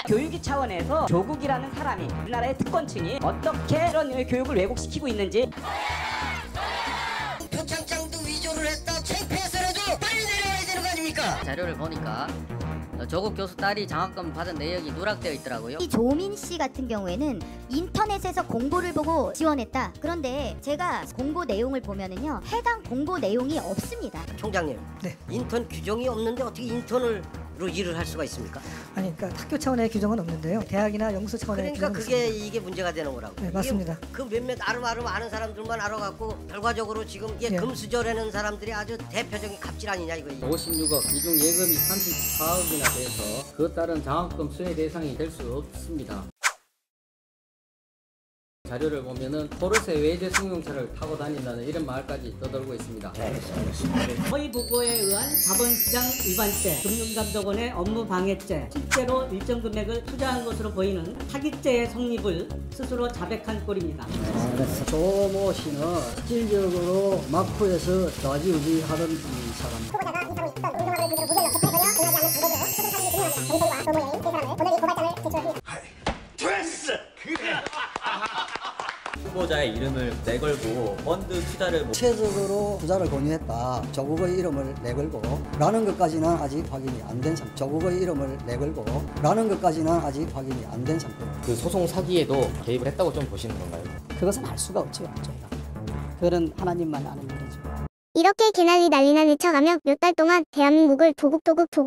교육위 차원에서 조국이라는 사람이 우리나라의 특권층이 어떻게 이런 교육을 왜곡시키고 있는지. 표창장도 위조를 했다. 창피해서라도 빨리 내려와야 되는 거 아닙니까? 자료를 보니까 조국 교수 딸이 장학금 받은 내역이 누락되어 있더라고요. 이 조민 씨 같은 경우에는 인터넷에서 공고를 보고 지원했다. 그런데 제가 공고 내용을 보면은요, 해당 공고 내용이 없습니다. 총장님, 네. 인턴 규정이 없는데 어떻게 인턴으로 일을 할 수가 있습니까? 아니, 그러니까 학교 차원의 규정은 없는데요. 대학이나 연구소 차원의 그러니까 규정은 그게 있습니다. 이게 문제가 되는 거라고. 네, 맞습니다. 그 몇몇 아름아름 아는 사람들만 알아갖고 결과적으로 지금 이게 예. 금수저라는 사람들이 아주 대표적인 갑질 아니냐 이거. 56억, 이중 예금이 34억이나 돼서 그 딸은 장학금 수혜 대상이 될 수 없습니다. 자료를 보면은 포르쉐 외제 승용차를 타고 다닌다는 이런 말까지 떠돌고 있습니다. 허위 보고에 의한 자본시장 위반죄, 금융감독원의 업무 방해죄, 실제로 일정 금액을 투자한 것으로 보이는 사기죄의 성립을 스스로 자백한 꼴입니다. 조모 씨는 실질적으로 마포에서 좌지우지 하던 사람. 후보자가 이 사람이 있던 운동화를 그대로 무대에 접했거나 응하지 않는 정도로 수술 사실이 증명하자 정성과 노모여인 세 사람을 오늘 이 고발장을 제출합니다. 후보자의 이름을 내걸고 펀드 투자를 구체적으로 투자를 권유했다. 조국의 이름을 내걸고 라는 것까지는 아직 확인이 안 된 상태. 조국의 이름을 내걸고 라는 것까지는 아직 확인이 안 된 상태. 그 소송 사기에도 개입을 했다고 좀 보시는 건가요? 그것은 알 수가 없죠, 저희가. 그건 하나님만 아는 일이죠. 이렇게 개난리 난리난 척하며 몇 달 동안 대한민국을 조국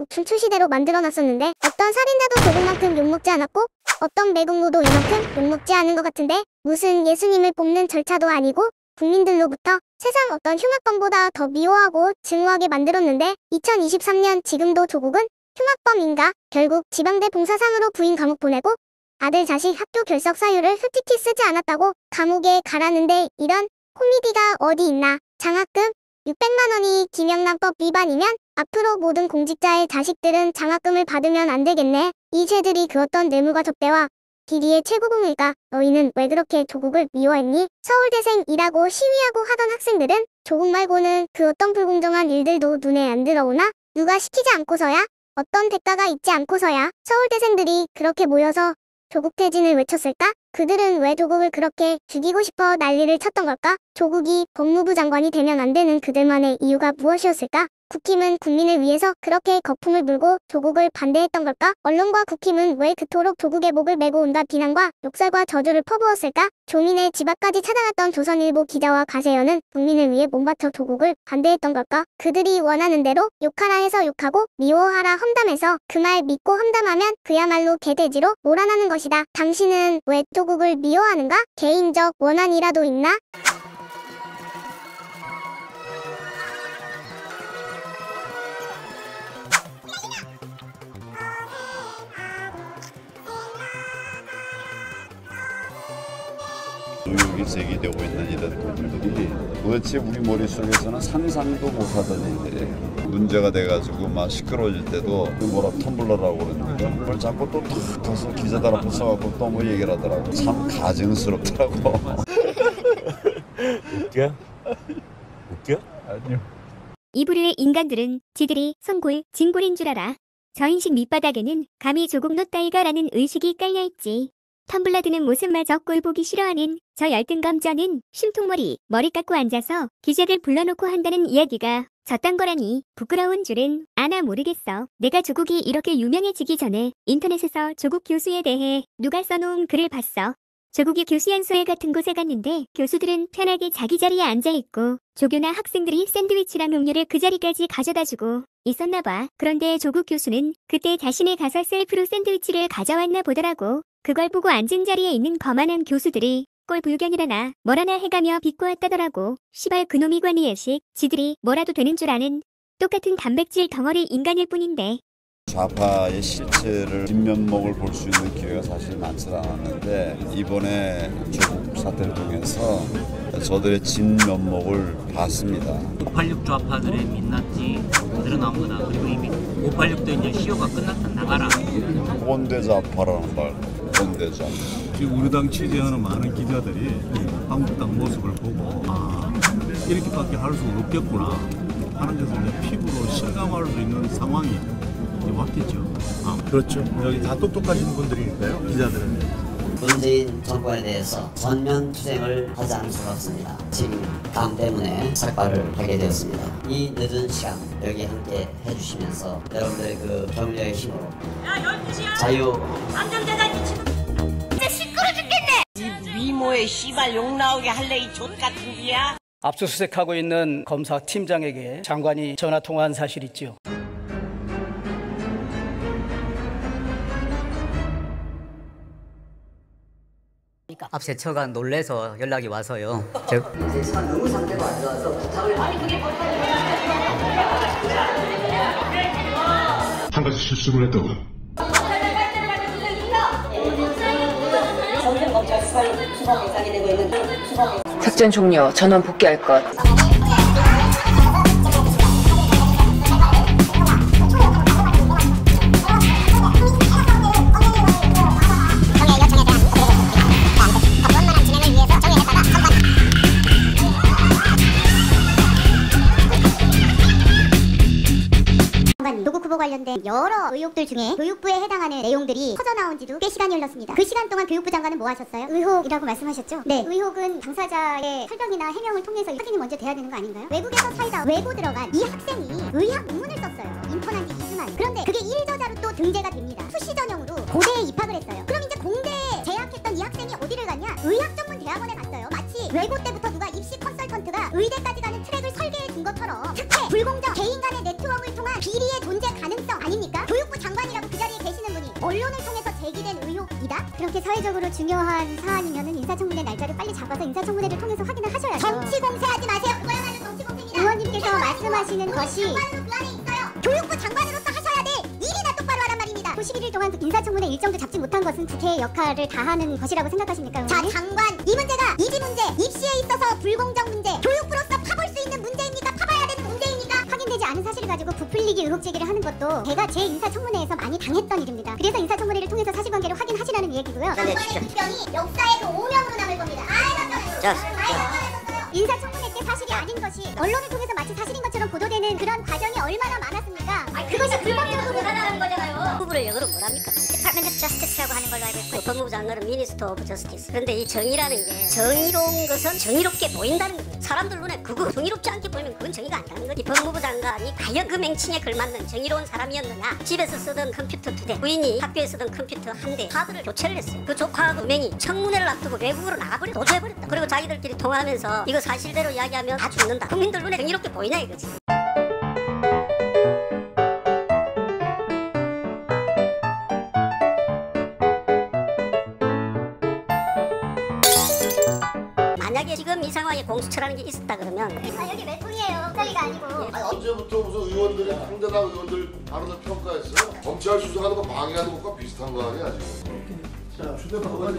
춤추시대로 만들어놨었는데 어떤 살인자도 조국만큼 욕먹지 않았고 어떤 매국노도 이만큼 욕먹지 않은 것 같은데 무슨 예수님을 뽑는 절차도 아니고 국민들로부터 세상 어떤 흉악범보다 더 미워하고 증오하게 만들었는데 2023년 지금도 조국은 흉악범인가? 결국 지방대 봉사상으로 부인 감옥 보내고 아들 자식 학교 결석 사유를 솔직히 쓰지 않았다고 감옥에 가라는데 이런 코미디가 어디 있나? 장학금 600만 원이 김영란법 위반이면 앞으로 모든 공직자의 자식들은 장학금을 받으면 안 되겠네. 이 죄들이 그 어떤 뇌물과 접대와 비리의 최고봉일까? 너희는 왜 그렇게 조국을 미워했니? 서울대생이라고 시위하고 하던 학생들은 조국 말고는 그 어떤 불공정한 일들도 눈에 안 들어오나? 누가 시키지 않고서야? 어떤 대가가 있지 않고서야? 서울대생들이 그렇게 모여서 조국 퇴진을 외쳤을까? 그들은 왜 조국을 그렇게 죽이고 싶어 난리를 쳤던 걸까? 조국이 법무부 장관이 되면 안 되는 그들만의 이유가 무엇이었을까? 국힘은 국민을 위해서 그렇게 거품을 물고 조국을 반대했던 걸까? 언론과 국힘은 왜 그토록 조국의 목을 메고 온갖 비난과 욕설과 저주를 퍼부었을까? 조민의 집 앞까지 찾아갔던 조선일보 기자와 가세연은 국민을 위해 몸바쳐 조국을 반대했던 걸까? 그들이 원하는 대로 욕하라 해서 욕하고 미워하라 험담해서 그 말 믿고 험담하면 그야말로 개돼지로 몰아나는 것이다. 당신은 왜 조국을 미워하는가? 개인적 원한이라도 있나? 의혹이 제기되고 있는 이런 것들이 도대체 우리 머릿속에서는 상상도 못하던 일들이에요. 문제가 돼가지고 막 시끄러워질 때도 뭐라 텀블러라고 그러는데 그걸 자꾸 또 탁 가서 기자들 앞에 써갖고 또 뭐 얘기를 하더라고. 참 가증스럽더라고. 웃겨? 웃겨? 아니요. 이 부류의 인간들은 지들이 손골, 진골인 줄 알아. 저 인식 밑바닥에는 감히 조국 노따위가라는 의식이 깔려있지. 텀블러 드는 모습마저 꼴 보기 싫어하는 저 열등감전은 쉼통머리, 머리 깎고 앉아서 기자들 불러놓고 한다는 이야기가 저딴 거라니 부끄러운 줄은 아나 모르겠어. 내가 조국이 이렇게 유명해지기 전에 인터넷에서 조국 교수에 대해 누가 써놓은 글을 봤어. 조국이 교수연수회 같은 곳에 갔는데 교수들은 편하게 자기 자리에 앉아있고 조교나 학생들이 샌드위치랑 음료를 그 자리까지 가져다주고 있었나봐. 그런데 조국 교수는 그때 자신이 가서 셀프로 샌드위치를 가져왔나 보더라고. 그걸 보고 앉은 자리에 있는 거만한 교수들이 꼴불견이라나 뭐라나 해가며 비꼬았다더라고. 시발 그놈이 관리예식. 지들이 뭐라도 되는 줄 아는 똑같은 단백질 덩어리 인간일 뿐인데. 좌파의 실체를 진면목을 볼 수 있는 기회가 사실 많지 않았는데 이번에 조국 사태를 통해서 저들의 진면목을 봤습니다. 586 좌파들의 민낯이 드러나온 거다. 그리고 이미 586도 이제 시효가 끝났다. 나가라. 꼰대 좌파라는 말. 꼰대 좌파. 지금 우리 당 취재하는 많은 기자들이 한국당 모습을 보고 이렇게밖에 할 수 없겠구나 하는 것을 이제 피부로 실감할 수 있는 상황이 왔겠죠. 그렇죠. 여기 다 똑똑하신 분들이니까요. 기자들은. 문재인 정권에 대해서 전면 투쟁을 하지 않을 수가 없습니다. 지금 땀 때문에 삭발을 하게 되었습니다. 이 늦은 시간 여기 함께 해주시면서 여러분들의 그 격려의 힘으로 자유 이제 시끄러 죽겠네. 이 미모에 씨발 욕 나오게 할래 이 족 같은 기야. 압수수색하고 있는 검사팀장에게 장관이 전화 통화한 사실이 있죠. 압수처가 놀래서 연락이 와서요. 이제 시간 너무 상태가 안 좋아서 부탁을 한 가지 실수를 했다고. 작전 종료. 전원 복귀할 것. 조국 후보 관련된 여러 의혹들 중에 교육부에 해당하는 내용들이 터져나온 지도 꽤 시간이 흘렀습니다. 그 시간 동안 교육부 장관은 뭐 하셨어요? 의혹이라고 말씀하셨죠? 네. 의혹은 당사자의 설명이나 해명을 통해서 확인이 먼저 돼야 되는 거 아닌가요? 외국에서 살다 외고 들어간 이 학생이 의학 논문을 썼어요. 인턴한 지 2주 그런데 그게 1저자로 또 등재가 됩니다. 수시 전형으로 고대에 입학을 했어요. 그럼 이제 공대에 재학했던 이 학생이 어디를 갔냐? 의학 전문 대학원에 갔어요. 마치 외고 때부터 누가 입시 컨설턴트가 의대까지 가는 트랙을 설계해 준 것처럼 특혜, 불공정, 개인 간의 네트워크를 통한 비리의 존재 가능성 아닙니까? 교육부 장관이라고 그 자리에 계시는 분이 언론을 통해서 제기된 의혹이다? 그렇게 사회적으로 중요한 사안이면은 인사청문회 날짜를 빨리 잡아서 인사청문회를 통해서 확인을 하셔야죠. 정치 공세하지 마세요. 그거야말로 정치 공세입니다. 의원님께서 말씀하시는 것이 장관으로 그 안에 있어요. 교육부 장관으로서 하셔야 돼. 일이나 똑바로 하란 말입니다. 91일 동안 인사청문회 일정도 잡지 못한 것은 국회의 역할을 다하는 것이라고 생각하십니까? 자, 장관, 이 문제가 이지 문제, 입시에 있어서 불공정 문제, 교육부로서 파볼 수 있는 문제입니까? 파봐야 되는 문제입니까? 확인되지 않은 사실을 가지고 부풀리기 의혹 제기를 하는 것도 제가 제 인사청문회에서 많이 당했던 일입니다. 그래서 인사청문회를 통해서 사실관계를 확인하시라는 얘기고요. 이번에 뒷병이 역사에도 오명으로 남을 겁니다. 인사청문회 때 사실이 아닌 것이 언론을 통해서 마치 사실인 것처럼 보도되는 그런 과정이 얼마나 많았습니까? 그것이 불법적으로 가능한 거잖아요. 후보를 영어로 뭐랍니까? Department of Justice라고 하는 걸로 알고 있고 법무부 장관은 Minister of Justice. 그런데 이 정의라는 게 정의로운 것은 정의롭게 보인다는 겁니다. 사람들 눈에 그거 정의롭지 않게 보이면 그건 정의가 아니라는 거지. 법무부 장관이 과연 그 맹칭에 걸맞는 정의로운 사람이었느냐. 집에서 쓰던 컴퓨터 2대, 부인이 학교에 쓰던 컴퓨터 1대 카드를 교체를 했어요. 그 조카하고 맹이 청문회를 앞두고 외국으로 나가버려 도주해버렸다. 그리고 자기들끼리 통화하면서 이거 사실대로 이야기하면 다 죽는다. 국민들 눈에 정의롭게 보이냐 이거지. 만약에 지금 이 상황에 공수처라는 게 있었다 그러면 여기 멘붕이에요. 목소리가 아니고. 언제부터 무슨 의원들이 상대당 의원들 발언을 평가했어요? 검찰 수사하는 거 방해하는 것과 비슷한 거 아니야 지금? 자, 휴대폰